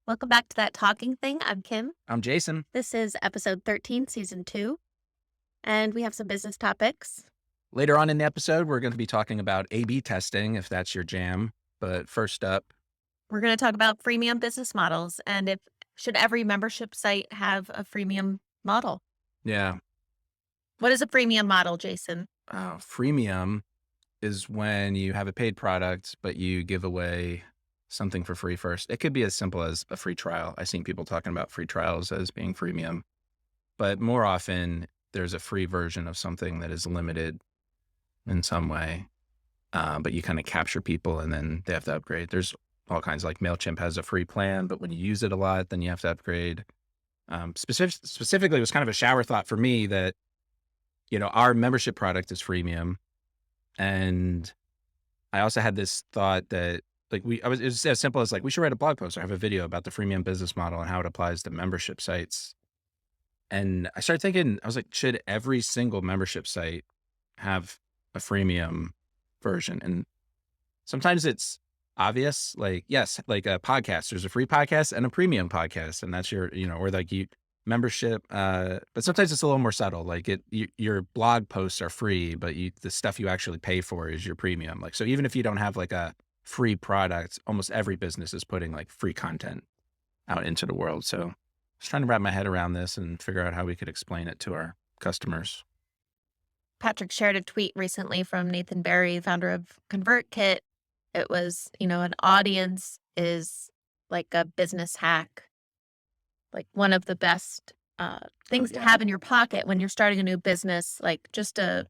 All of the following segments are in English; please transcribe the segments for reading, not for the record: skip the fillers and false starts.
Welcome back to That Talking Thing. I'm Kim. I'm Jason. This is episode 13, season 2, and we have some business topics. Later on in the episode, we're going to be talking about A/B testing, if that's your jam. But first up, We're going to talk about freemium business models and if should every membership site have a freemium model. yeah, What is a freemium model, Jason? freemium is when you have a paid product, but you give away something for free first. It could be as simple as a free trial. I've seen people talking about free trials as being freemium, but more often there's a free version of something that is limited in some way, but you kind of capture people and then they have to upgrade. There's all kinds, like MailChimp has a free plan, but when you use it a lot, then you have to upgrade. Specifically, it was kind of a shower thought for me that, our membership product is freemium. And I also had this thought that it was as simple as we should write a blog post or have a video about the freemium business model and how it applies to membership sites. And I started thinking, I was like, should every single membership site have a freemium version? And sometimes it's obvious, yes, like a podcast, there's a free podcast and a premium podcast. And that's your, or membership. But sometimes it's a little more subtle. Your blog posts are free, but the stuff you actually pay for is your premium. So even if you don't have a free product, almost every business is putting free content out into the world. So I was trying to wrap my head around this and figure out how we could explain it to our customers. Patrick shared a tweet recently from Nathan Barry, founder of ConvertKit. It was, an audience is like a business hack, like one of the best things to have in your pocket when you're starting a new business, like just a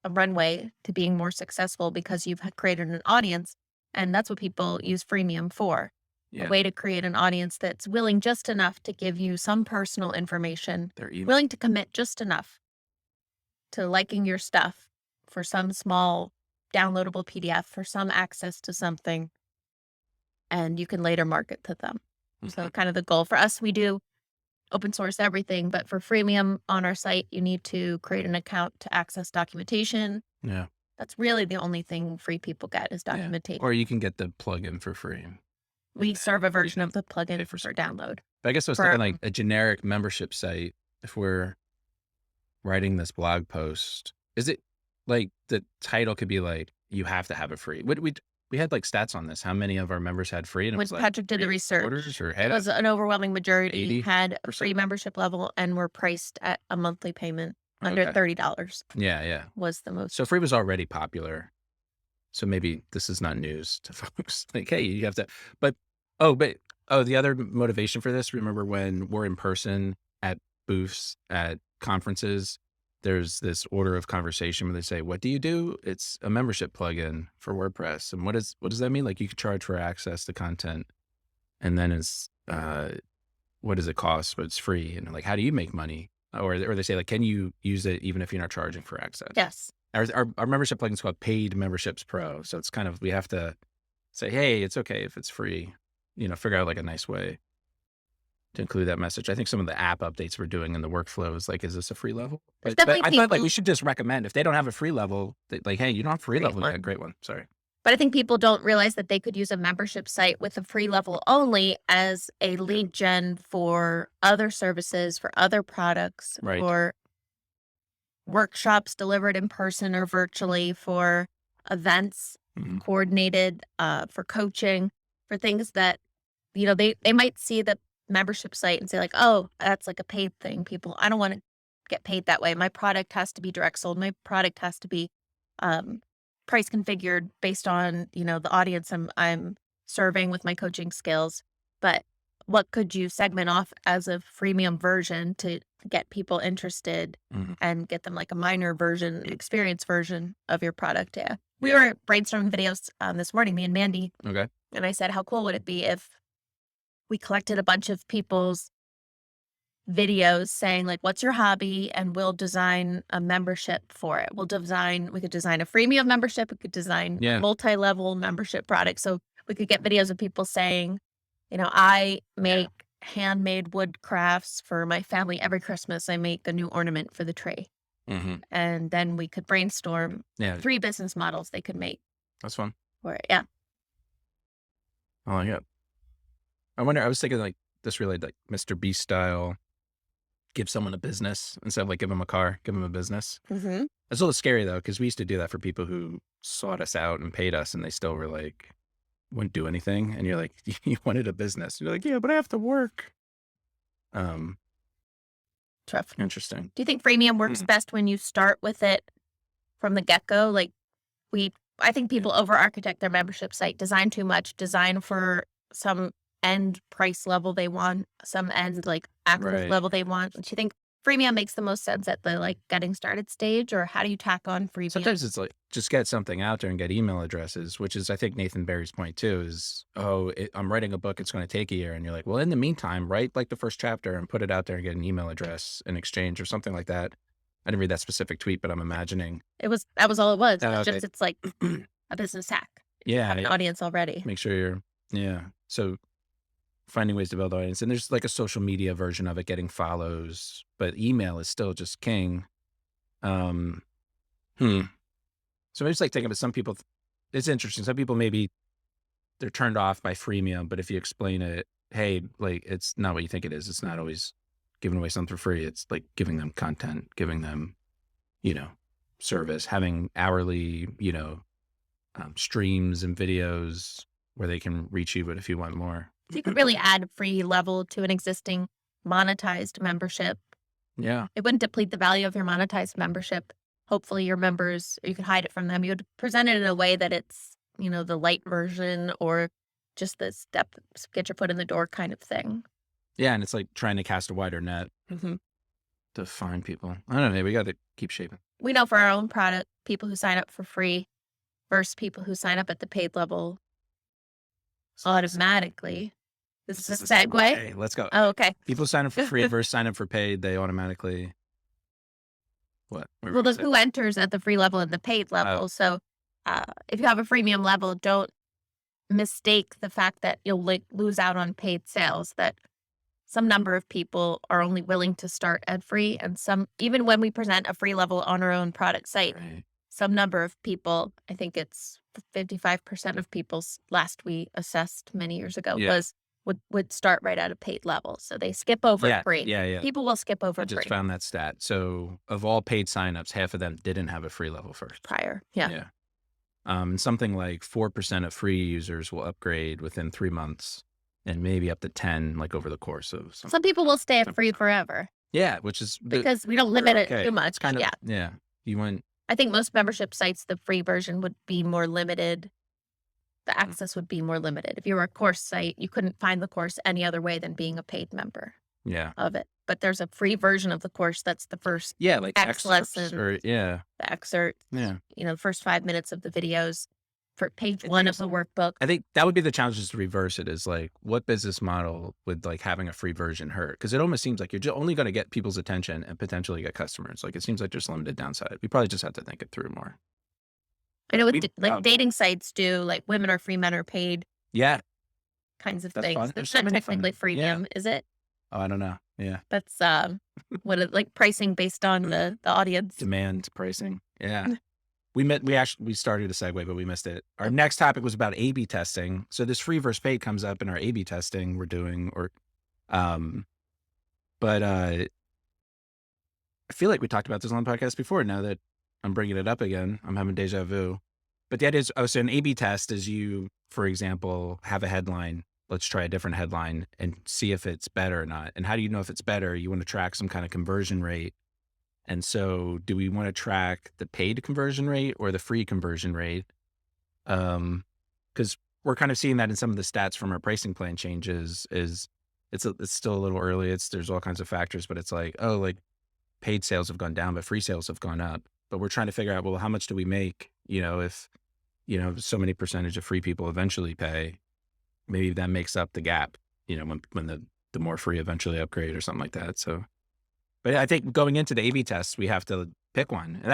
runway to being more successful because you've created an audience. And that's what people use freemium for. Yeah. A way to create an audience that's willing just enough to give you some personal information, They're even. willing to commit just enough to liking your stuff for some small downloadable PDF, for some access to something, and you can later market to them. So kind of the goal for us, we do open source everything, but for freemium on our site, you need to create an account to access documentation. Yeah. That's really the only thing free people get is documentation. Or you can get the plugin for free. We serve a version of the plugin for download. But I guess I was thinking a generic membership site, if we're writing this blog post, is it the title could be you have to have it free? We had stats on this. How many of our members had free? And when Patrick did the research, it was an overwhelming majority had a free membership level and were priced at a monthly payment under $30. Yeah. Was the most. So free was already popular. So maybe this is not news to folks. Hey, you have to, the other motivation for this, remember when we're in person at booths, at conferences, there's this order of conversation where they say, what do you do? It's a membership plugin for WordPress. And what does that mean? You could charge for access to content. And then it's, what does it cost? But it's free. And how do you make money? Or they say can you use it even if you're not charging for access? Yes. Our membership plugin is called Paid Memberships Pro. So it's kind of, we have to say, hey, it's okay if it's free, figure out a nice way to include that message. I think some of the app updates we're doing in the workflow is is this a free level? But I thought we should just recommend if they don't have a free level, hey, you don't have a free level. Yeah, great one. Sorry. But I think people don't realize that they could use a membership site with a free level only as a lead gen for other services, for other products, right, for workshops delivered in person or virtually, for events coordinated, for coaching, for things that, they might see the membership site and say oh, that's a paid thing. I don't want to get paid that way. My product has to be direct sold. My product has to be price configured based on, the audience I'm serving with my coaching skills. But what could you segment off as a freemium version to get people interested and get them a minor version, experience version of your product? Yeah. We were brainstorming videos this morning, me and Mandy. Okay. And I said, how cool would it be if we collected a bunch of people's videos saying what's your hobby, and we'll design a membership for it. We could design a freemium membership. We could design a multi-level membership product. So we could get videos of people saying, I make handmade wood crafts for my family. Every Christmas, I make a new ornament for the tree. And then we could brainstorm 3 business models they could make. That's fun. For it. Yeah. I like it. I wonder, I was thinking this really like Mr. Beast style, give someone a business instead of like give them a car, give them a business. Mm-hmm. It's a little scary though, because we used to do that for people who sought us out and paid us and they still were like, wouldn't do anything. And you're like, you wanted a business. You're like, yeah, but I have to work. Um, Tough. Interesting. Do you think freemium works best when you start with it from the get-go? Like I think people over-architect their membership site, design too much, design for some end price level they want, some end like access Right. level they want. Do you think freemium makes the most sense at the like getting started stage, or how do you tack on freemium? Sometimes it's like, just get something out there and get email addresses, which is, I think Nathan Barry's point too, is, I'm writing a book, it's going to take a year. And you're like, well, in the meantime, write like the first chapter and put it out there and get an email address in exchange or something like that. I didn't read that specific tweet, but I'm imagining. That was all it was. Oh, It's okay. just, it's like a business hack. Yeah. Have an audience already. Make sure so finding ways to build audience. And there's like a social media version of it, getting follows, but email is still just king. So I just like thinking about some people, it's interesting. Some people maybe they're turned off by freemium, but if you explain it, hey, like it's not what you think it is. It's not always giving away something for free. It's like giving them content, giving them, service, having hourly, streams and videos where they can reach you, but if you want more. So you could really add a free level to an existing monetized membership. Yeah. It wouldn't deplete the value of your monetized membership. Hopefully your members, you could hide it from them. You would present it in a way that it's, the light version or just the step, get your foot in the door kind of thing. Yeah. And it's like trying to cast a wider net to find people. I don't know. Maybe we got to keep shaping. We know for our own product, people who sign up for free versus people who sign up at the paid level automatically. This is a segue. Hey, let's go. Oh, okay. People sign up for free versus sign up for paid. They automatically. What? Well, who enters at the free level and the paid level. Oh. So if you have a freemium level, don't mistake the fact that you'll lose out on paid sales, that some number of people are only willing to start at free. And even when we present a free level on our own product site, Right. some number of people, I think it's 55% of people last we assessed many years ago would start right at a paid level. So they skip over free. Yeah. People will skip over I just free found that stat. So of all paid signups, half of them didn't have a free level first. prior. Yeah. Something like 4% of free users will upgrade within 3 months, and maybe up to 10 like over the course of Some people will stay at free forever. Yeah, which is because we don't limit it too much. It's kind of You want I think most membership sites, the free version would be more limited. The access would be more limited. If you were a course site, you couldn't find the course any other way than being a paid member of it. But there's a free version of the course that's the first like X lesson, the excerpt, Yeah. The first 5 minutes of the videos for page 1 of the workbook. I think that would be the challenge, is to reverse it, is like, what business model would like having a free version hurt? Because it almost seems like you're only going to get people's attention and potentially get customers. Like it seems like there's limited downside. We probably just have to think it through more. I know dating sites do, like women are free, men are paid. Yeah. Kinds of That's things. fun. That's There's so not many fun- technically freemium, is it? Oh, I don't know. Yeah. That's like pricing based on the audience. Demand pricing. Yeah. We started a segue, but we missed it. Our next topic was about A/B testing. So this free versus paid comes up in our A/B testing we're doing, but I feel like we talked about this on the podcast before. Now that I'm bringing it up again, I'm having deja vu. But the idea is, so an A/B test is you, for example, have a headline. Let's try a different headline and see if it's better or not. And how do you know if it's better? You want to track some kind of conversion rate. And so do we want to track the paid conversion rate or the free conversion rate? Because we're kind of seeing that in some of the stats from our pricing plan changes. It's still a little early. There's all kinds of factors, but it's like, paid sales have gone down, but free sales have gone up. But we're trying to figure out, well, how much do we make? If so many percentage of free people eventually pay, maybe that makes up the gap. When the more free eventually upgrade or something like that. So. But I think going into the A/B tests, we have to pick one. And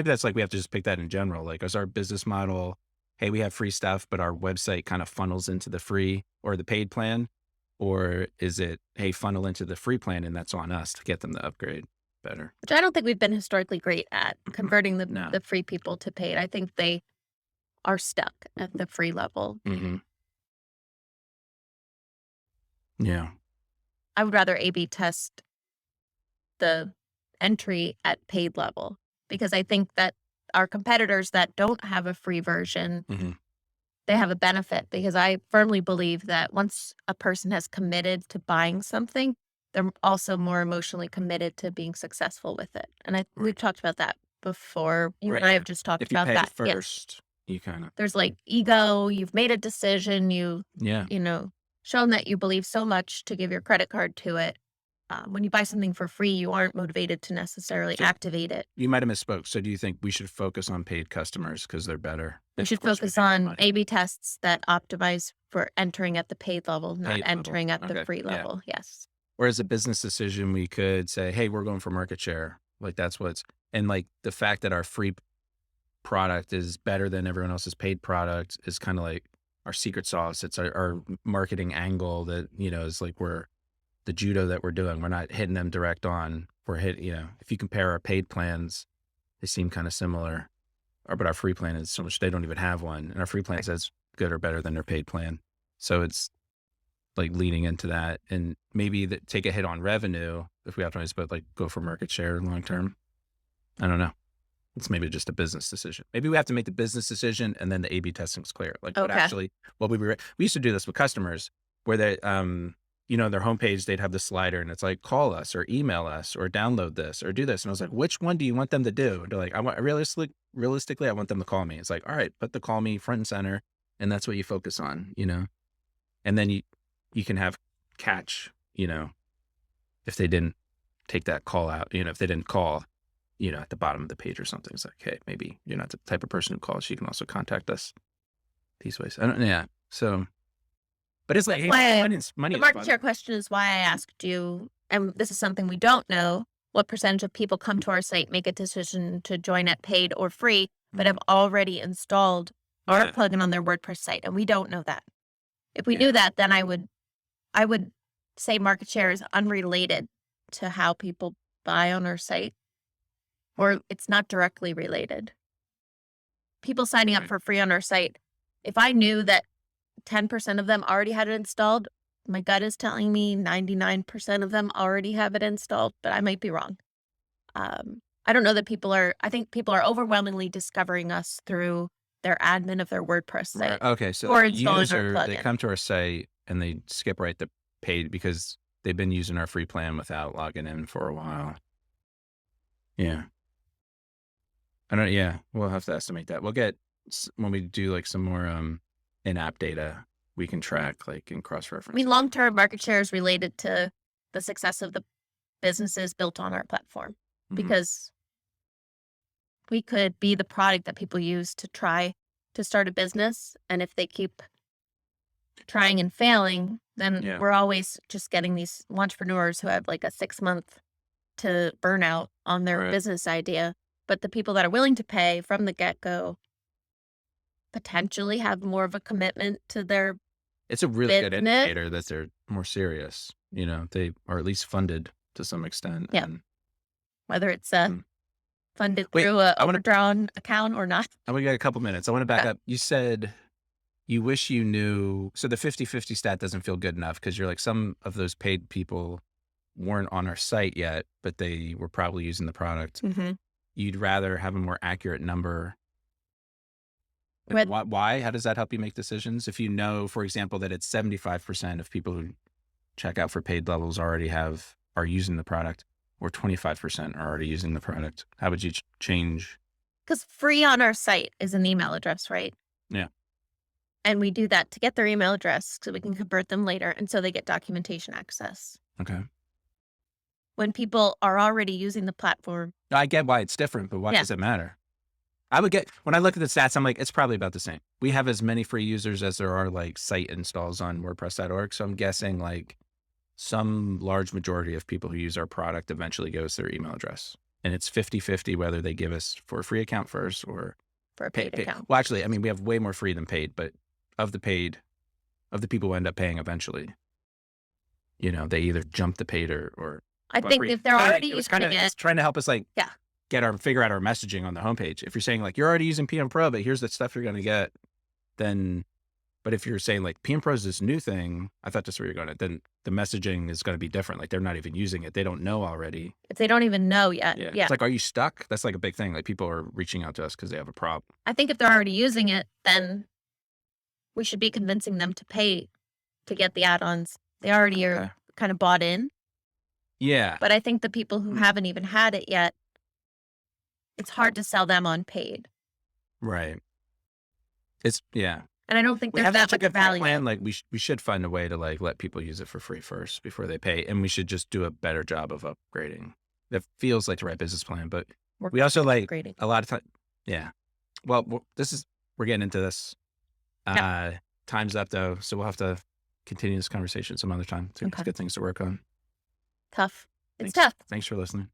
that's like, we have to just pick that in general. Like, is our business model, hey, we have free stuff, but our website kind of funnels into the free or the paid plan? Or is it, hey, funnel into the free plan and that's on us to get them to upgrade better? Which I don't think we've been historically great at converting the free people to paid. I think they are stuck at the free level. Mm-hmm. Yeah. I would rather A/B test the entry at paid level, because I think that our competitors that don't have a free version, they have a benefit, because I firmly believe that once a person has committed to buying something, they're also more emotionally committed to being successful with it. And we've talked about that before. You and I have just talked If you about pay that. Yeah. first, you kind of, There's like ego, you've made a decision, yeah. you know, shown that you believe so much to give your credit card to it. When you buy something for free, you aren't motivated to necessarily So activate it. you might have misspoke. So do you think we should focus on paid customers because they're better? We Of should course we focus make more on money. A/B tests that optimize for entering at the paid level, not Paid level. entering at the Okay. free Yeah. level. Yes. Or as a business decision, we could say, hey, we're going for market share. Like that's and like the fact that our free product is better than everyone else's paid product is kind of like our secret sauce. It's our marketing angle that, is like the judo that we're doing. We're not hitting them direct on. We're if you compare our paid plans, they seem kind of similar. But our free plan is so much, they don't even have one. And our free plan is as good or better than their paid plan. So it's like leading into that, and maybe take a hit on revenue if we optimize, but like go for market share long term. I don't know. It's maybe just a business decision. Maybe we have to make the business decision and then the A/B testing is clear. Like Okay. we used to do this with customers where they, their homepage, they'd have the slider and it's like, call us or email us or download this or do this. And I was like, which one do you want them to do? And they're like, realistically, I want them to call me. It's like, all right, put the call me front and center. And that's what you focus on, and then you can have catch, if they didn't take that call out, if they didn't call, at the bottom of the page or something. It's like, hey, maybe you're not the type of person who calls. You can also contact us these ways. Yeah. So, but it's like, hey, money The is market fun. share question is why I asked you, and this is something we don't know, what percentage of people come to our site, make a decision to join at paid or free, but have already installed our plugin on their WordPress site, and we don't know that. If we knew that, then I would say market share is unrelated to how people buy on our site, or it's not directly related. People signing up for free on our site, if I knew that 10% of them already had it installed, my gut is telling me 99% of them already have it installed, but I might be wrong. I don't know that I think people are overwhelmingly discovering us through their admin of their WordPress site. Right. Okay. So or installing our they plugin. come to our site and they skip right the paid because they've been using our free plan without logging in for a while. Yeah. Yeah, we'll have to estimate that. We'll get, when we do like some more in-app data, we can track like and cross-reference. I mean, long-term market share is related to the success of the businesses built on our platform, because we could be the product that people use to try to start a business. And if they keep trying and failing, then we're always just getting these entrepreneurs who have like a 6-month to burnout on their business idea. But the people that are willing to pay from the get-go potentially have more of a commitment to their It's a really good business. indicator that they're more serious. They are at least funded to some extent. Yeah. And Whether it's funded Wait, through a overdrawn account or not. we got a couple minutes. I want to back up. You said you wish you knew. So the 50-50 stat doesn't feel good enough because you're like, some of those paid people weren't on our site yet, but they were probably using the product. You'd rather have a more accurate number. Why? How does that help you make decisions? If you know, for example, that it's 75% of people who check out for paid levels are using the product, or 25% are already using the product, how would you change? Because free on our site is an email address, right? Yeah. And we do that to get their email address so we can convert them later, and so they get documentation access. Okay. When people are already using the platform. I get why it's different, but why does it matter? When I look at the stats, I'm like, it's probably about the same. We have as many free users as there are like site installs on WordPress.org. So I'm guessing like some large majority of people who use our product eventually goes their email address. And it's 50-50 whether they give us for a free account first or for a paid account. Well, actually, I mean, we have way more free than paid, but of the people who end up paying eventually, they either jump the paid or I think if they're already using it's trying to help us like figure out our messaging on the homepage. If you're saying like, you're already using PM Pro, but here's the stuff you're going to get, then But if you're saying like PM Pro is this new thing, I thought that's where you're going. Then the messaging is going to be different. Like they're not even using it. They don't know already. If they don't even know yet. Yeah. Yeah. It's like, are you stuck? That's like a big thing. Like people are reaching out to us because they have a problem. I think if they're already using it, then we should be convincing them to pay to get the add-ons. They already are Okay. kind of bought in. Yeah. But I think the people who haven't even had it yet, it's hard to sell them on paid. Right. Yeah. And I don't think We there's have that such a much good value. plan. Like we should find a way to like let people use it for free first before they pay, and we should just do a better job of upgrading. That feels like the right business plan, but we also like Upgrading. a lot of time. Yeah. Well, we're getting into this. Time's up though, so we'll have to continue this conversation some other time. It's good things to work on. Tough. It's Thanks. tough. Thanks for listening.